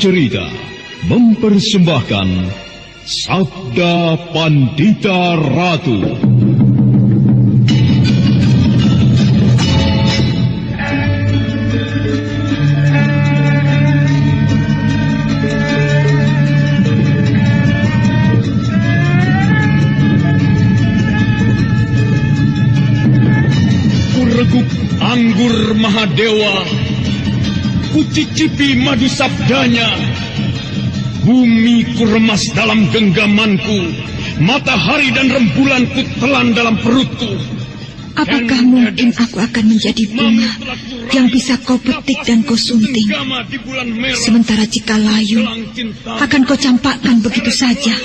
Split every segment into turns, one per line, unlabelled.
Cerita mempersembahkan Sabda Pandita Ratu. Kureguk anggur Mahadewa, kucicipi madu sabdanya. Bumi kuremas dalam genggamanku, matahari dan rembulan kutelan dalam perutku.
Apakah mungkin aku akan menjadi bunga yang bisa kau petik dan kau sunting? Sementara jika layu, akan kau campakkan begitu saja,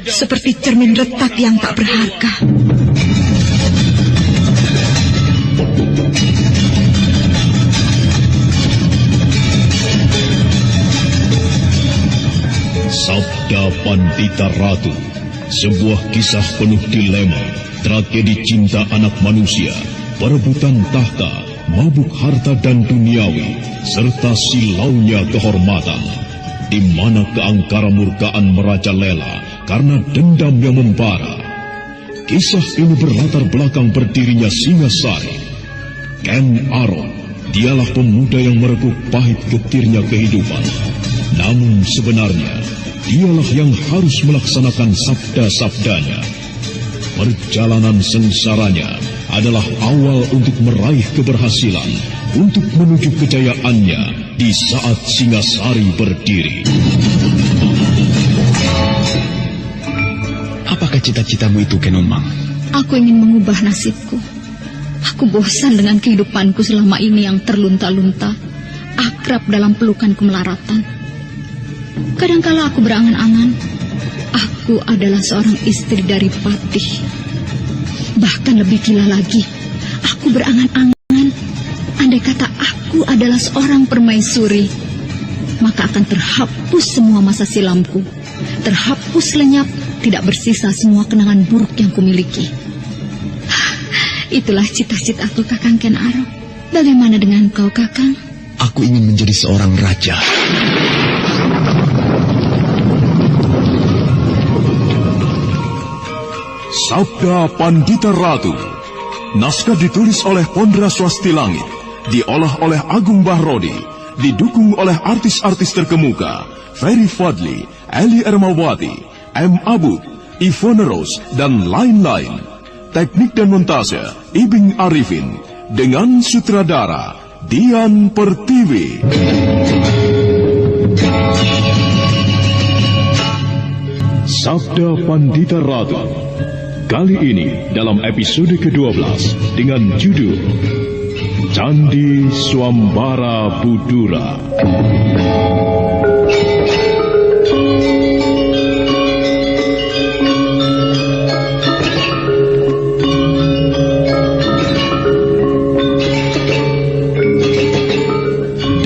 seperti cermin retak yang tak berharga.
Sabda Pandita Ratu, sebuah kisah penuh dilema, tragedi cinta anak manusia, perebutan tahta, mabuk harta dan duniawi, serta silaunya kehormatan, di mana keangkara murkaan merajalela karena dendam yang membara. Kisah ini berlatar belakang berdirinya Singasari. Ken Arok, dialah pemuda yang merekuk pahit getirnya kehidupan. Namun sebenarnya, dialah yang harus melaksanakan sabda-sabdanya. Perjalanan sengsaranya adalah awal untuk meraih keberhasilan, untuk menuju kejayaannya di saat Singasari berdiri.
Apakah cita-citamu itu, Kenumang?
Aku ingin mengubah nasibku. Aku bosan dengan kehidupanku selama ini yang terlunta-lunta, akrab dalam pelukan kemelaratan. Kadangkala aku berangan-angan, aku adalah seorang istri dari Patih. Bahkan lebih gila lagi, aku berangan-angan, andai kata aku adalah seorang permaisuri, maka akan terhapus semua masa silamku, terhapus lenyap, tidak bersisa semua kenangan buruk yang kumiliki. Itulah cita-citaku, Kakang Ken Arok. Bagaimana dengan kau, Kakang?
Aku ingin menjadi seorang raja.
Sabda Pandita Ratu. Naskah ditulis oleh Pondra Swasti Langit, diolah oleh Agung Bahrodi, didukung oleh artis-artis terkemuka Ferry Fadli, Eli Ermawati, M. Abud, Ivone Rose, dan lain-lain. Teknik dan montase Ibing Arifin, dengan sutradara Dian Pertiwi. Sabda Pandita Ratu. Kali ini dalam episode ke-12 dengan judul Candi Swambara Budura.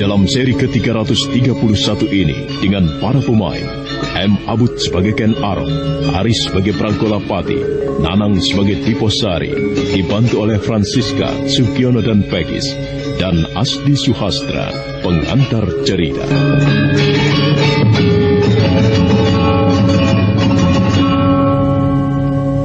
Dalam seri ke-331 ini dengan para pemain M. Abud sebagai Ken Arok, Aris sebagai Prangkolapati, Nanang sebagai Diposari, dibantu oleh Francisca, Sugiono dan Pegis, dan Asdi Suhastra, pengantar cerita.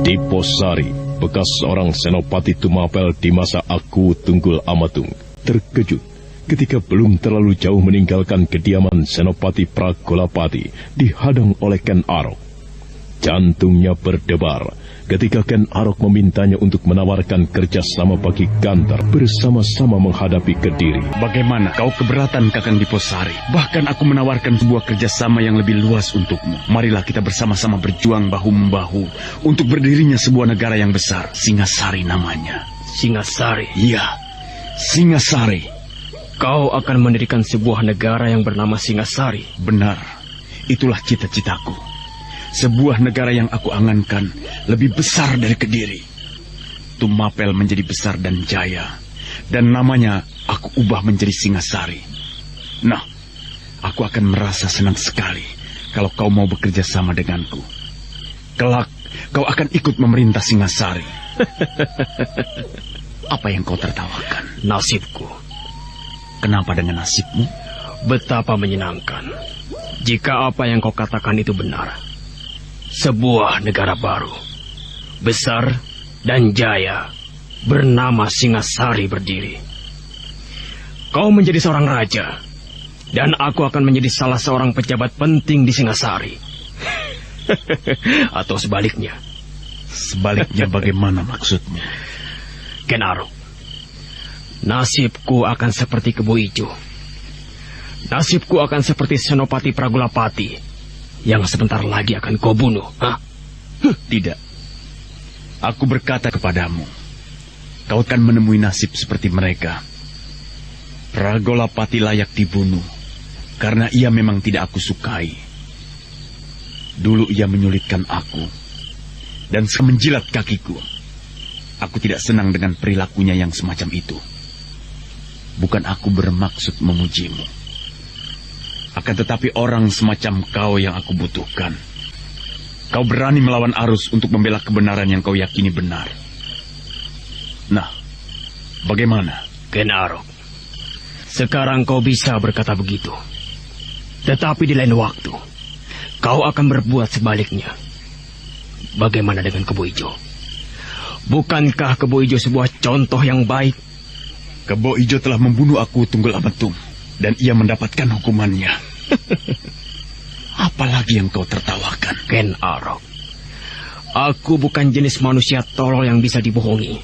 Diposari, bekas seorang senopati Tumapel di masa Aku Tunggul Amatung, terkejut ketika belum terlalu jauh meninggalkan kediaman Senopati Pragolapati dihadang oleh Ken Arok. Jantungnya berdebar ketika Ken Arok memintanya untuk menawarkan kerjasama bagi Gantar bersama-sama menghadapi Kediri.
Bagaimana kau keberatan, Kakang Diposari? Bahkan aku menawarkan sebuah kerjasama yang lebih luas untukmu. Marilah kita bersama-sama berjuang bahu-membahu untuk berdirinya sebuah negara yang besar. Singasari namanya.
Singasari?
Iya, Singasari.
Kau akan mendirikan sebuah negara yang bernama Singasari.
Benar, itulah cita-citaku. Sebuah negara yang aku angankan lebih besar dari Kediri. Tumapel menjadi besar dan jaya, dan namanya aku ubah menjadi Singasari. Nah, aku akan merasa senang sekali kalau kau mau bekerja sama denganku. Kelak, kau akan ikut memerintah Singasari. Apa yang kau tertawakan?
Nasibku.
Kenapa dengan nasibmu?
Betapa menyenangkan jika apa yang kau katakan itu benar. Sebuah negara baru, besar dan jaya, bernama Singasari berdiri. Kau menjadi seorang raja, dan aku akan menjadi salah seorang pejabat penting di Singasari. Atau sebaliknya.
Sebaliknya bagaimana maksudmu?
Ken Arok, nasibku akan seperti Kebo Ijo. Nasibku akan seperti Senopati Pragolapati yang sebentar lagi akan kau bunuh. Hah?
Tidak. Aku berkata kepadamu, kau akan menemui nasib seperti mereka. Pragolapati layak dibunuh karena ia memang tidak aku sukai. Dulu ia menyulitkan aku dan menjilat kakiku. Aku tidak senang dengan perilakunya yang semacam itu. Bukan aku bermaksud memujimu. Akan tetapi orang semacam kau yang aku butuhkan. Kau berani melawan arus untuk membela kebenaran yang kau yakini benar. Nah, bagaimana?
Ken Arok, sekarang kau bisa berkata begitu. Tetapi di lain waktu, kau akan berbuat sebaliknya. Bagaimana dengan Kebo Ijo? Bukankah Kebo Ijo sebuah contoh yang baik?
Kebo Ijo telah membunuh aku Tunggul Ametung, dan ia mendapatkan hukumannya. Apalagi yang kau tertawakan?
Ken Arok, aku bukan jenis manusia tolol yang bisa dibohongi,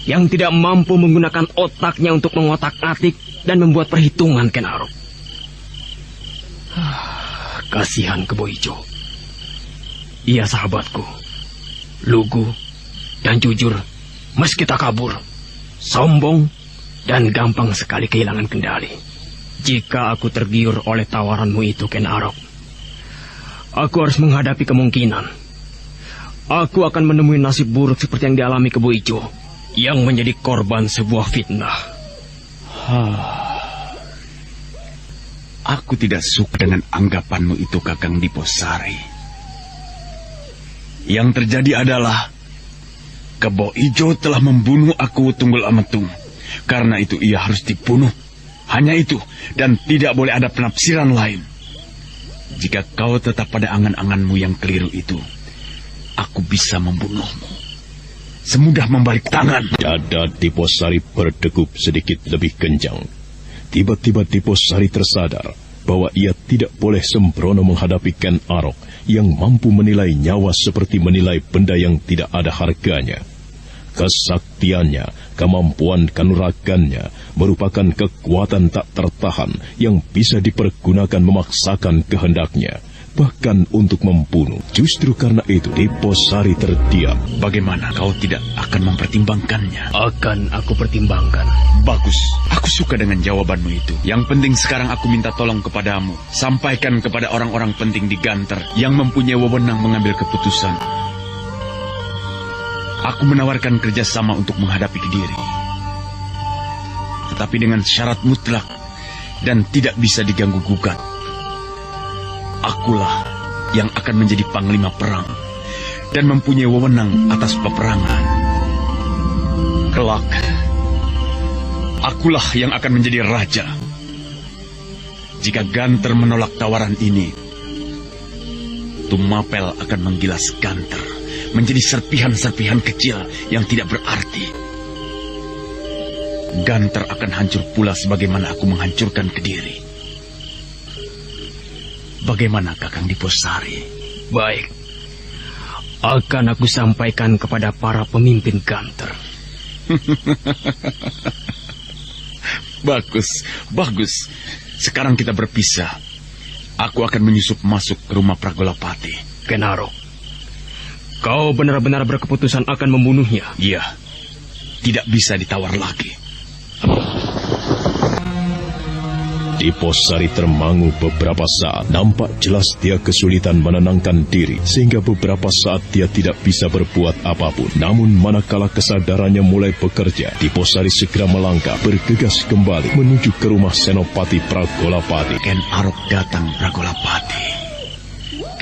yang tidak mampu menggunakan otaknya untuk mengotak-atik dan membuat perhitungan, Ken Arok. Kasihan Kebo Ijo. Ia sahabatku, lugu dan jujur, meski tak kabur, sombong, dan gampang sekali kehilangan kendali. Jika aku tergiur oleh tawaranmu itu, Ken Arok, aku harus menghadapi kemungkinan aku akan menemui nasib buruk seperti yang dialami Kebo Ijo, yang menjadi korban sebuah fitnah.
Aku tidak suka dengan anggapanmu itu, Kakang Diposari. Yang terjadi adalah Kebo Ijo telah membunuh aku Tunggul Ametung. Karena itu ia harus dibunuh. Hanya itu, dan tidak boleh ada penafsiran lain. Jika kau tetap pada angan-anganmu yang keliru itu, aku bisa membunuhmu. Semudah membalik tangan.
Dada Diposari berdegup sedikit lebih kencang. Tiba-tiba Diposari tersadar bahwa ia tidak boleh sembrono menghadapi Ken Arok yang mampu menilai nyawa seperti menilai benda yang tidak ada harganya. Kesaktiannya, kemampuan kanuragannya merupakan kekuatan tak tertahan yang bisa dipergunakan memaksakan kehendaknya, bahkan untuk membunuh. Justru karena itu Diposari terdiam.
Bagaimana kau tidak akan mempertimbangkannya?
Akan aku pertimbangkan.
Bagus, aku suka dengan jawabanmu itu. Yang penting sekarang aku minta tolong kepadamu. Sampaikan kepada orang-orang penting di Ganter yang mempunyai wewenang mengambil keputusan. Aku menawarkan kerjasama untuk menghadapi Kediri. Tetapi dengan syarat mutlak dan tidak bisa diganggu-gugat. Akulah yang akan menjadi panglima perang dan mempunyai wewenang atas peperangan. Kelak, akulah yang akan menjadi raja. Jika Ganter menolak tawaran ini, Tumapel akan menggilas Ganter menjadi serpihan-serpihan kecil yang tidak berarti. Ganter akan hancur pula sebagaimana aku menghancurkan Kediri. Bagaimana Kakang Diposari?
Baik, akan aku sampaikan kepada para pemimpin Ganter.
Bagus, bagus. Sekarang kita berpisah. Aku akan menyusup masuk ke rumah Pragolapati.
Ken Arok, kau benar-benar berkeputusan akan membunuhnya?
Iya, tidak bisa ditawar lagi.
Diposari termangu beberapa saat. Nampak jelas dia kesulitan menenangkan diri, sehingga beberapa saat dia tidak bisa berbuat apapun. Namun manakala kesadarannya mulai bekerja, Diposari segera melangkah, bergegas kembali menuju ke rumah Senopati Pragolapati.
Ken Arok datang, Pragolapati.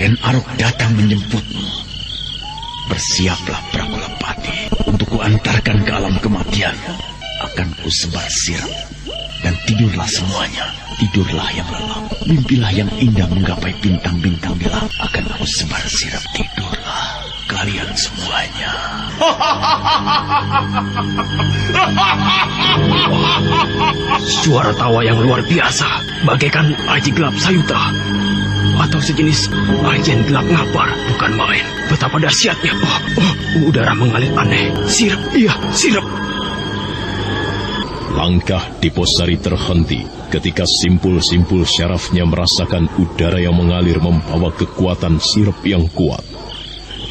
Ken Arok datang menjemputmu. Bersiaplah, Pragolapati, untuk kuantarkan ke alam kematian. Akan kusebar sirap dan tidurlah semuanya. Tidurlah yang lelap, mimpilah yang indah menggapai bintang-bintang di langit. Akan aku sebar sirap. Tidurlah kalian semuanya.
Suara tawa yang luar biasa, bagaikan aji gelap sayuta atau sejenis ajian gelap ngapar. Bukan main, betapa dahsyatnya. Udara mengalir aneh. Sirap, iya, sirap.
Langkah Diposari terhenti ketika simpul-simpul syarafnya merasakan udara yang mengalir membawa kekuatan sirap yang kuat.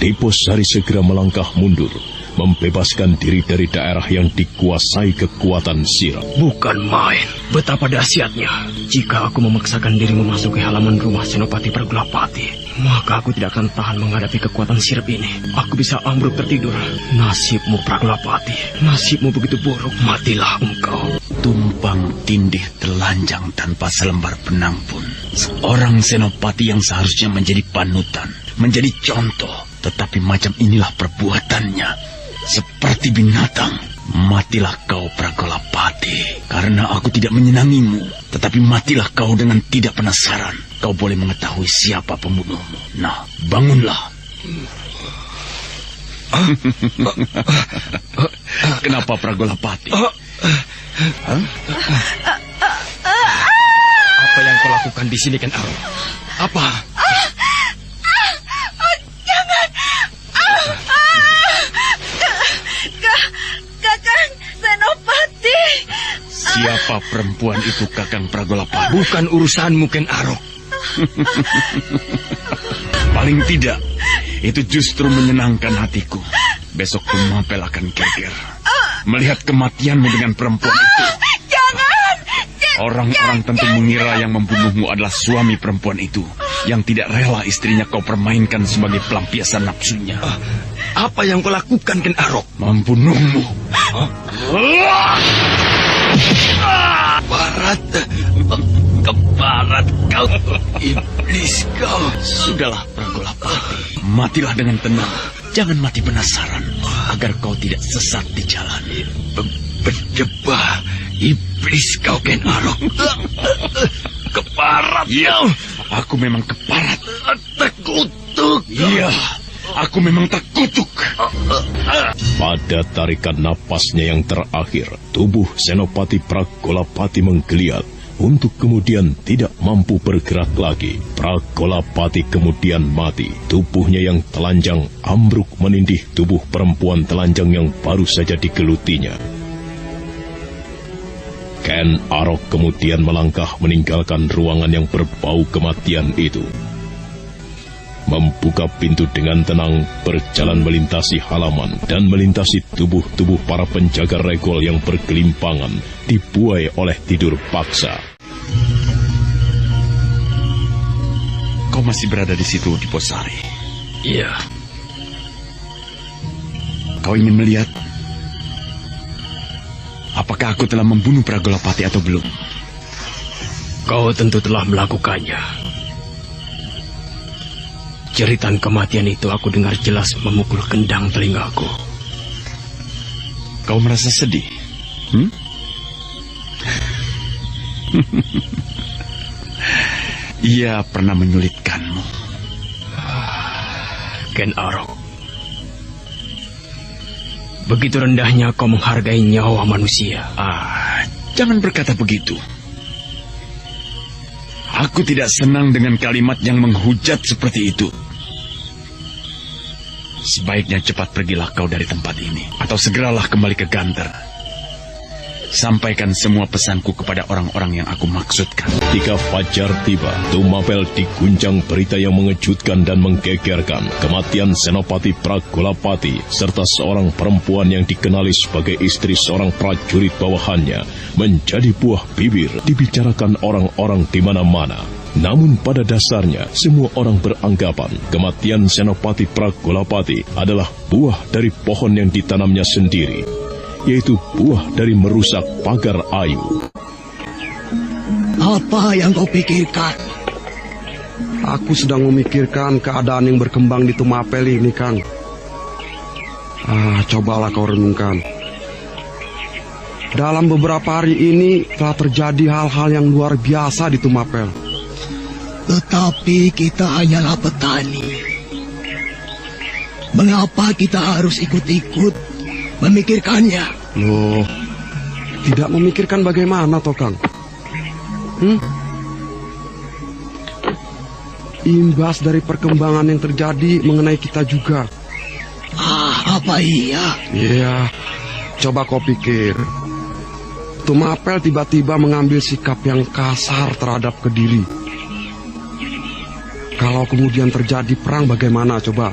Diposari segera melangkah mundur, membebaskan diri dari daerah yang dikuasai kekuatan sirap.
Bukan main, betapa dahsyatnya. Jika aku memaksakan diri memasuki halaman rumah Senopati Pragelapati, maka aku tidak akan tahan menghadapi kekuatan sirap ini. Aku bisa ambruk tertidur. Nasibmu Pragelapati, nasibmu begitu buruk. Matilah engkau.
Tumpang tindih telanjang tanpa selembar benang pun. Seorang senopati yang seharusnya menjadi panutan, menjadi contoh, tetapi macam inilah perbuatannya. Seperti binatang. Matilah kau Pragelapati, karena aku tidak menyenangimu. Tetapi matilah kau dengan tidak penasaran. Kau boleh mengetahui siapa pembunuhmu. Nah, bangunlah. Kenapa Pragelapati?
Apa yang kau lakukan di sini, Ken Arok? Apa?
Jangan! Kakang Senopati!
Siapa perempuan itu, Kakang Pragelapati?
Bukan urusanmu, Ken Arok.
Paling tidak, itu justru menyenangkan hatiku. Besok Tumapel akan geger melihat kematianmu dengan perempuan itu.
Jangan!
Orang-orang tentu mengira yang membunuhmu adalah suami perempuan itu, yang tidak rela istrinya kau permainkan sebagai pelampiasan nafsunya.
Apa yang kau lakukan, Ken Arok?
Membunuhmu.
Barat, ke barat kau, iblis kau.
Sudahlah Pragelapati, matilah dengan tenang. Jangan mati penasaran, agar kau tidak sesat di jalan.
Berdebah, iblis kau, Ken Arok. Keparat
kau. Aku memang keparat.
Terkutuk.
Iya, aku memang terkutuk.
Pada tarikan napasnya yang terakhir, tubuh Senopati Pragelapati menggeliat untuk kemudian tidak mampu bergerak lagi. Pragelapati kemudian mati. Tubuhnya yang telanjang ambruk menindih tubuh perempuan telanjang yang baru saja digelutinya. Ken Arok kemudian melangkah meninggalkan ruangan yang berbau kematian itu. Membuka pintu dengan tenang, berjalan melintasi halaman dan melintasi tubuh-tubuh para penjaga regol yang bergelimpangan, dibuai oleh tidur paksa.
Kau masih berada di situ, Diposari?
Iya.
Kau ingin melihat apakah aku telah membunuh Pragelapati atau belum?
Kau tentu telah melakukannya. Jeritan kematian itu aku dengar jelas memukul kendang telingaku.
Kau merasa sedih? Ia pernah menyulitkanmu.
Ken Arok, begitu rendahnya kau menghargai nyawa manusia.
Jangan berkata begitu. Aku tidak senang dengan kalimat yang menghujat seperti itu. Sebaiknya cepat pergilah kau dari tempat ini, atau segeralah kembali ke Ganter. Sampaikan semua pesanku kepada orang-orang yang aku maksudkan.
Ketika fajar tiba, Tumapel diguncang berita yang mengejutkan dan menggegerkan. Kematian Senopati Pragelapati serta seorang perempuan yang dikenali sebagai istri seorang prajurit bawahannya menjadi buah bibir dibicarakan orang-orang di mana-mana. Namun pada dasarnya, semua orang beranggapan kematian Senopati Pragelapati adalah buah dari pohon yang ditanamnya sendiri, yaitu buah dari merusak pagar ayu.
Apa yang kau pikirkan? Aku sedang memikirkan keadaan yang berkembang di Tumapel ini, Kang. Cobalah kau renungkan. dalam beberapa hari ini telah terjadi hal-hal yang luar biasa di Tumapel.
Tetapi kita hanyalah petani. Mengapa kita harus ikut-ikut memikirkannya?
Loh, tidak memikirkan bagaimana toh, Kang? Imbas dari perkembangan yang terjadi mengenai kita juga.
Apa iya?
Iya, coba kau pikir. Tumapel tiba-tiba mengambil sikap yang kasar terhadap Kediri. Kalau kemudian terjadi perang bagaimana coba?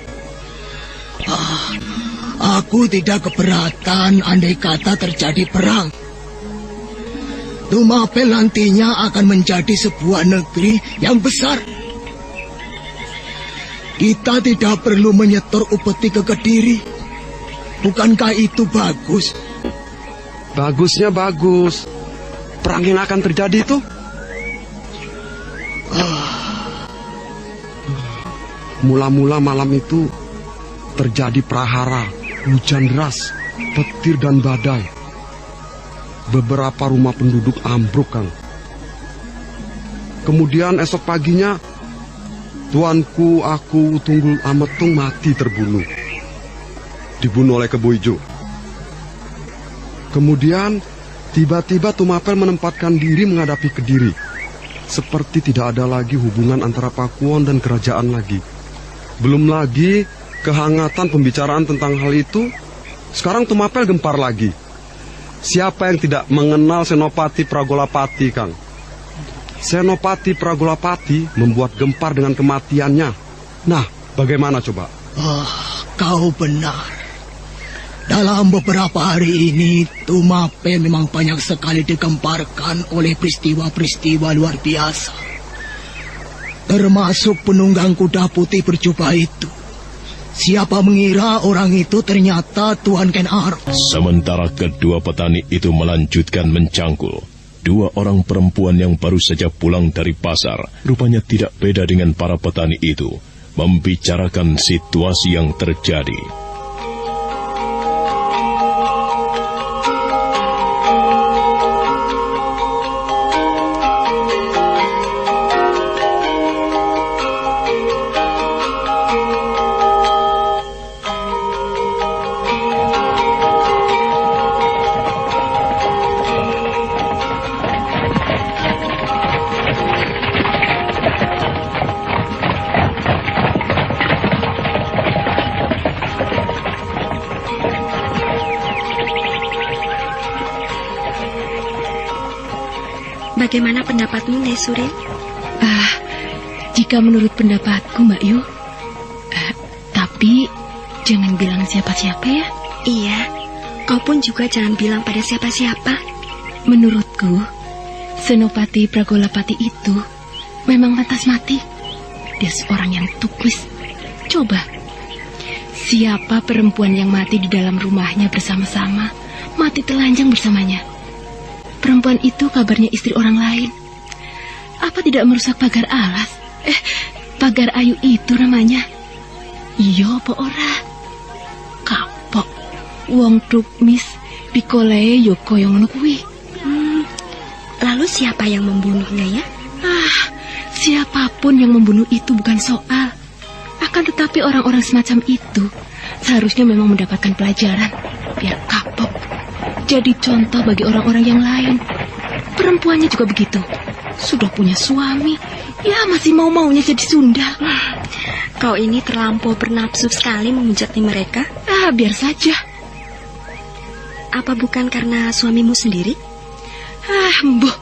Aku tidak keberatan andai kata terjadi perang. Tumapel nantinya akan menjadi sebuah negeri yang besar. Kita tidak perlu menyetor upeti ke Kediri. Bukankah itu bagus?
Bagusnya bagus. Perang yang akan terjadi itu? Mula-mula malam itu terjadi prahara, hujan deras, petir dan badai. Beberapa rumah penduduk ambruk, Kang. Kemudian esok paginya, tuanku aku Tunggul Ametung mati terbunuh. Dibunuh oleh Kebo Ijo. Kemudian tiba-tiba Tumapel menempatkan diri menghadapi Kediri. Seperti tidak ada lagi hubungan antara Pakuwon dan kerajaan lagi. Belum lagi kehangatan pembicaraan tentang hal itu. Sekarang Tumapel gempar lagi. Siapa yang tidak mengenal Senopati Pragolapati, Kang? Senopati Pragolapati membuat gempar dengan kematiannya. Nah, bagaimana coba?
Kau benar. Dalam beberapa hari ini, Tumapel memang banyak sekali digemparkan oleh peristiwa-peristiwa luar biasa. Termasuk penunggang kuda putih berjubah itu. Siapa mengira orang itu ternyata Tuan Ken Arok.
Sementara kedua petani itu melanjutkan mencangkul, dua orang perempuan yang baru saja pulang dari pasar, rupanya tidak beda dengan para petani itu, membicarakan situasi yang terjadi.
Bagaimana pendapatmu, Nyai Suril?
Jika menurut pendapatku, Mbak Yu, tapi jangan bilang siapa-siapa ya.
Iya, kau pun juga jangan bilang pada siapa-siapa.
Menurutku, Senopati Pragolapati itu memang pantas mati. Dia seorang yang tukis. Coba, siapa perempuan yang mati di dalam rumahnya bersama-sama, mati telanjang bersamanya? Perempuan itu kabarnya istri orang lain. Apa tidak merusak pagar alas? Pagar ayu itu namanya. Iya apa ora? Kapok. Wong tukmis dikolehe yo koyo ngono kuwi.
Lalu siapa yang membunuhnya ya?
Siapapun yang membunuh itu bukan soal. Akan tetapi orang-orang semacam itu seharusnya memang mendapatkan pelajaran biar kapok. Jadi contoh bagi orang-orang yang lain. Perempuannya juga begitu. Sudah punya suami, ya masih mau-maunya jadi sundal.
Kau ini terlampau bernafsu sekali menghujati mereka.
Biar saja.
Apa bukan karena suamimu sendiri?
Mbuh.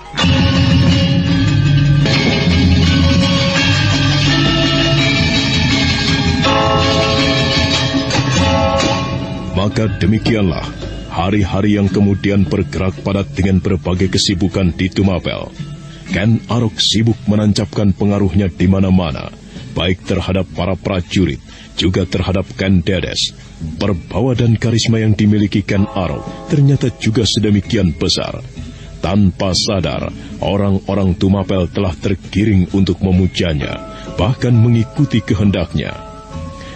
Maka demikianlah hari-hari yang kemudian bergerak padat dengan berbagai kesibukan di Tumapel. Ken Arok sibuk menancapkan pengaruhnya di mana-mana, baik terhadap para prajurit, juga terhadap Ken Dedes. Perbawa dan karisma yang dimiliki Ken Arok ternyata juga sedemikian besar. Tanpa sadar, orang-orang Tumapel telah tergiring untuk memujanya, bahkan mengikuti kehendaknya.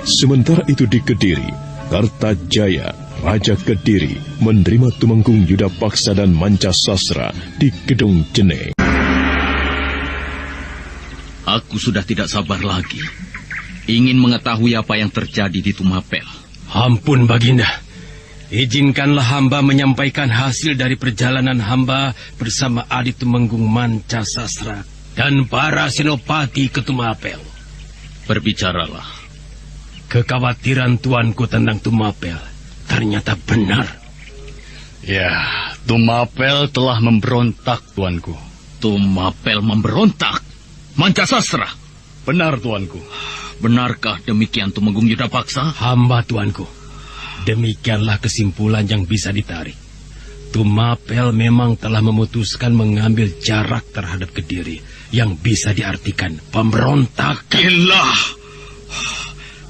Sementara itu di Kediri, Kartajaya, Raja Kediri menerima Tumenggung Yudapaksa dan Mancasasra di Gedung Jene.
Aku sudah tidak sabar lagi. Ingin mengetahui apa yang terjadi di Tumapel.
Ampun, Baginda. Izinkanlah hamba menyampaikan hasil dari perjalanan hamba bersama Adi Tumenggung Mancasasra dan para senopati ke Tumapel.
Berbicaralah.
Kekhawatiran tuanku tentang Tumapel ternyata benar.
Ya, Tumapel telah memberontak, tuanku.
Tumapel memberontak? Mancasasra?
Benar, tuanku.
Benarkah demikian, Tumenggung Yudapaksa?
Hamba, tuanku. Demikianlah kesimpulan yang bisa ditarik. Tumapel memang telah memutuskan mengambil jarak terhadap Kediri yang bisa diartikan pemberontakan.
Gila!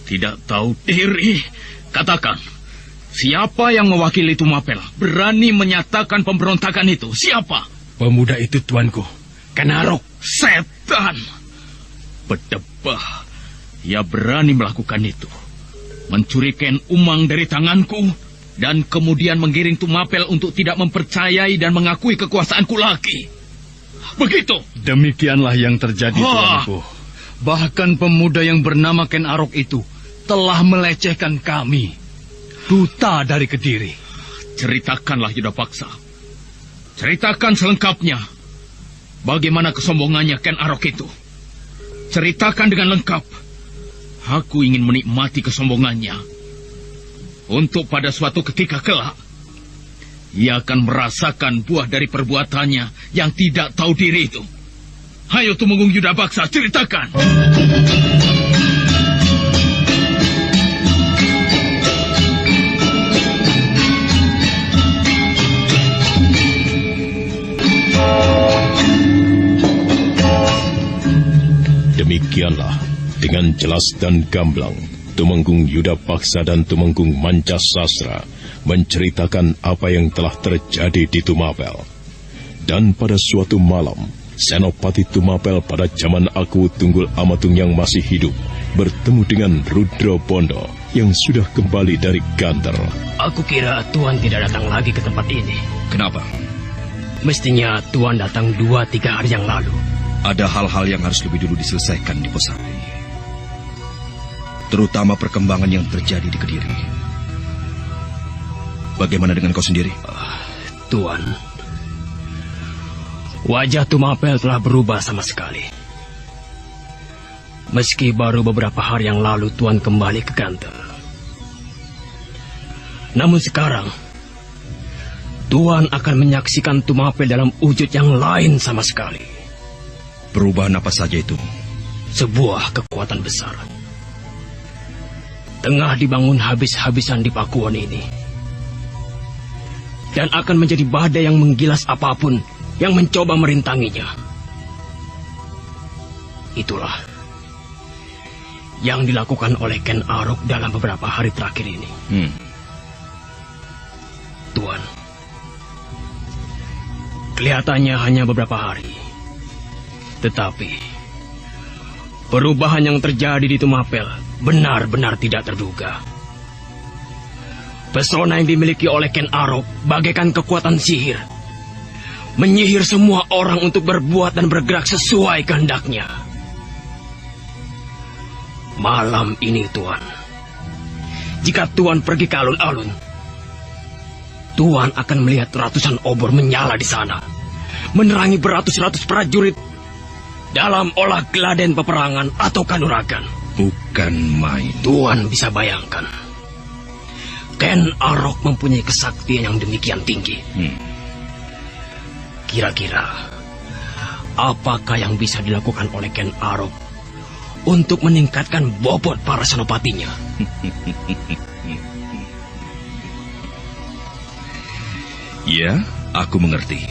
Tidak tahu diri. Katakan, siapa yang mewakili Tumapel berani menyatakan pemberontakan itu? Siapa?
Pemuda itu, tuanku. Ken Arok.
Setan! Berdebah. Ia berani melakukan itu. Mencuri Ken Umang dari tanganku dan kemudian menggiring Tumapel untuk tidak mempercayai dan mengakui kekuasaanku lagi. Begitu.
Demikianlah yang terjadi, tuanku. Bahkan pemuda yang bernama Ken Arok itu telah melecehkan kami, duta dari Kediri.
Ceritakanlah, Yudapaksa. Ceritakan selengkapnya. Bagaimana kesombongannya Ken Arok itu? Ceritakan dengan lengkap. Aku ingin menikmati kesombongannya. Untuk pada suatu ketika kelak, ia akan merasakan buah dari perbuatannya yang tidak tahu diri itu. Hayo Tumenggung Yudapaksa, ceritakan.
Demikianlah, dengan jelas dan gamblang, Tumenggung Yudapaksa dan Tumenggung Mancasasra menceritakan apa yang telah terjadi di Tumapel. Dan pada suatu malam, Senopati Tumapel pada zaman Aku Tunggul Amatung yang masih hidup bertemu dengan Rudra Bondo yang sudah kembali dari Ganter.
Aku kira Tuan tidak datang lagi ke tempat ini.
Kenapa?
Mestinya Tuan datang 2-3 hari yang lalu.
Ada hal-hal yang harus lebih dulu diselesaikan di Posari. Terutama perkembangan yang terjadi di Kediri. Bagaimana dengan kau sendiri?
Tuan, wajah Tumapel telah berubah sama sekali. Meski baru beberapa hari yang lalu Tuan kembali ke Ganter. Namun sekarang, Tuan akan menyaksikan Tumapel dalam wujud yang lain sama sekali.
Perubahan apa saja itu?
Sebuah kekuatan besar. Tengah dibangun habis-habisan di Pakuan ini. Dan akan menjadi badai yang menggilas apapun yang mencoba merintanginya. Itulah yang dilakukan oleh Ken Arok dalam beberapa hari terakhir ini. Tuan, kelihatannya hanya beberapa hari. Tetapi perubahan yang terjadi di Tumapel benar-benar tidak terduga. Pesona yang dimiliki oleh Ken Arok bagaikan kekuatan sihir. Menyihir semua orang untuk berbuat dan bergerak sesuai kehendaknya. Malam ini, Tuan, jika Tuan pergi ke alun-alun, Tuan akan melihat ratusan obor menyala di sana, menerangi beratus-ratus prajurit dalam olah geladen peperangan atau kanuragan.
Bukan main.
Tuan bisa bayangkan, Ken Arok mempunyai kesaktian yang demikian tinggi. Kira-kira, apakah yang bisa dilakukan oleh Ken Arok untuk meningkatkan bobot para senopatinya?
Ya, aku mengerti.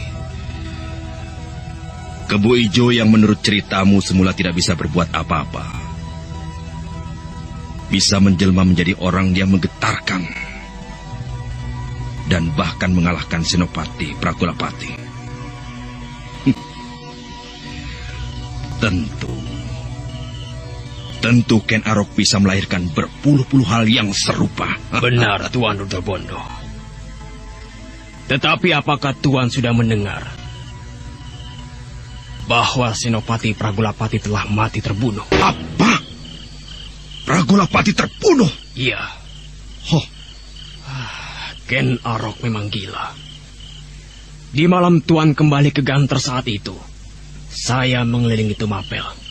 Kebo Ijo yang menurut ceritamu semula tidak bisa berbuat apa-apa, bisa menjelma menjadi orang yang menggetarkan dan bahkan mengalahkan Senopati Prakulapati. tentu Ken Arok bisa melahirkan berpuluh-puluh hal yang serupa.
Benar, Tuan Rudrabondo. Tetapi apakah Tuan sudah mendengar bahwa Senopati Pragolapati telah mati terbunuh?
Apa? Pragolapati terbunuh?
Iya.
Huh.
Ken Arok memang gila. Di malam Tuan kembali ke Ganter saat itu, saya mengelilingi Tumapel.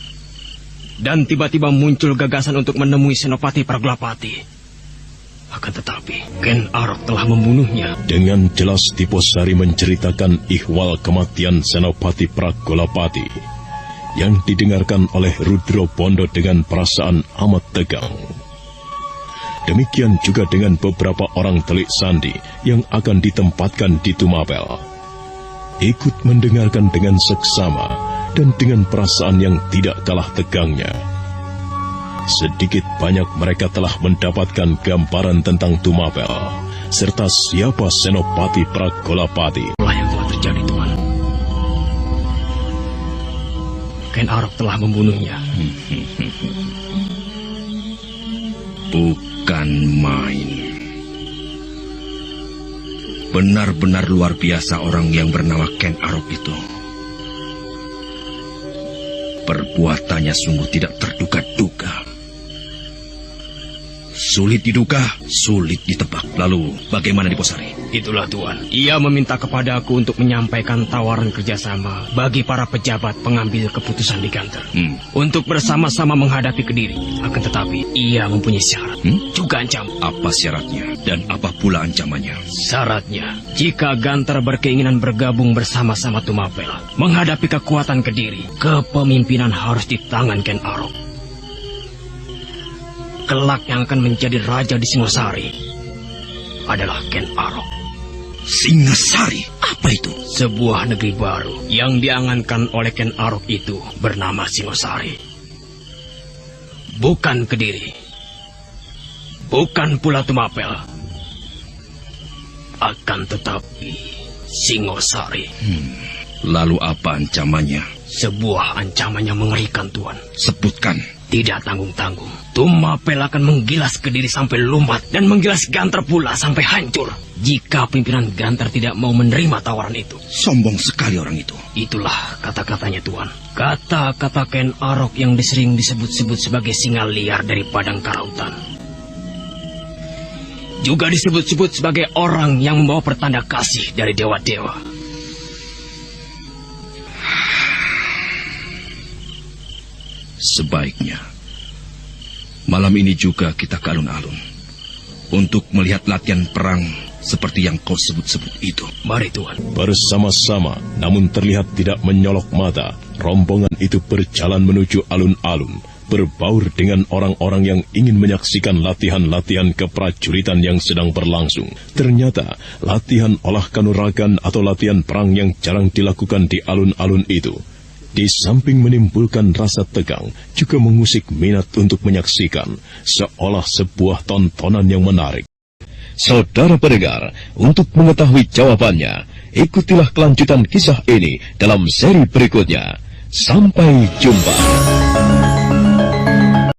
Dan tiba-tiba muncul gagasan untuk menemui Senopati Pragolapati. Akan tetapi, Ken Arok telah membunuhnya.
Dengan jelas Diposari menceritakan ihwal kematian Senopati Pragolapati yang didengarkan oleh Rudrabondo dengan perasaan amat tegang. Demikian juga dengan beberapa orang telik sandi yang akan ditempatkan di Tumapel. Ikut mendengarkan dengan seksama dan dengan perasaan yang tidak kalah tegangnya. Sedikit banyak mereka telah mendapatkan gambaran tentang Tumapel, serta siapa Senopati Pragolapati.
Itulah yang telah terjadi, Tuan. Ken Arok telah membunuhnya.
Bukan main. Benar-benar luar biasa orang yang bernama Ken Arok itu. Perbuatannya sungguh tidak terduga-duga. Sulit diduga, sulit ditebak. Lalu, bagaimana Diposari?
Itulah, Tuan. Ia meminta kepadaku untuk menyampaikan tawaran kerjasama bagi para pejabat pengambil keputusan di Ganter. Untuk bersama-sama menghadapi Kediri. Akan tetapi, ia mempunyai syarat. Juga ancaman.
Apa syaratnya? Dan apa pula ancamannya?
Syaratnya, jika Ganter berkeinginan bergabung bersama-sama Tumapel menghadapi kekuatan Kediri, kepemimpinan harus di tangan Ken Arok. Kelak yang akan menjadi raja di Singosari adalah Ken Arok.
Singasari? Apa itu?
Sebuah negeri baru yang diangankan oleh Ken Arok itu bernama Singosari. Bukan Kediri. Bukan pula Tumapel. Akan tetapi Singosari.
Lalu apa ancamannya?
Sebuah ancaman yang mengerikan, Tuan.
Sebutkan.
Tidak tanggung-tanggung. Tumapel akan menggilas Kediri sampai lumat dan menggilas Ganter pula sampai hancur. Jika pimpinan Ganter tidak mau menerima tawaran itu.
Sombong sekali orang itu.
Itulah kata-katanya, Tuan. Kata-kata Ken Arok yang sering disebut-sebut sebagai singa liar dari padang karautan. Juga disebut-sebut sebagai orang yang membawa pertanda kasih dari dewa-dewa.
Sebaiknya malam ini juga kita ke alun-alun untuk melihat latihan perang seperti yang kau sebut-sebut itu.
Mari, Tuan.
Bersama-sama, namun terlihat tidak menyolok mata, rombongan itu berjalan menuju alun-alun, berbaur dengan orang-orang yang ingin menyaksikan latihan-latihan keprajuritan yang sedang berlangsung. Ternyata, latihan olah kanuragan atau latihan perang yang jarang dilakukan di alun-alun itu, di samping menimbulkan rasa tegang, juga mengusik minat untuk menyaksikan, seolah sebuah tontonan yang menarik. Saudara pendengar, untuk mengetahui jawabannya, ikutilah kelanjutan kisah ini dalam seri berikutnya. Sampai jumpa.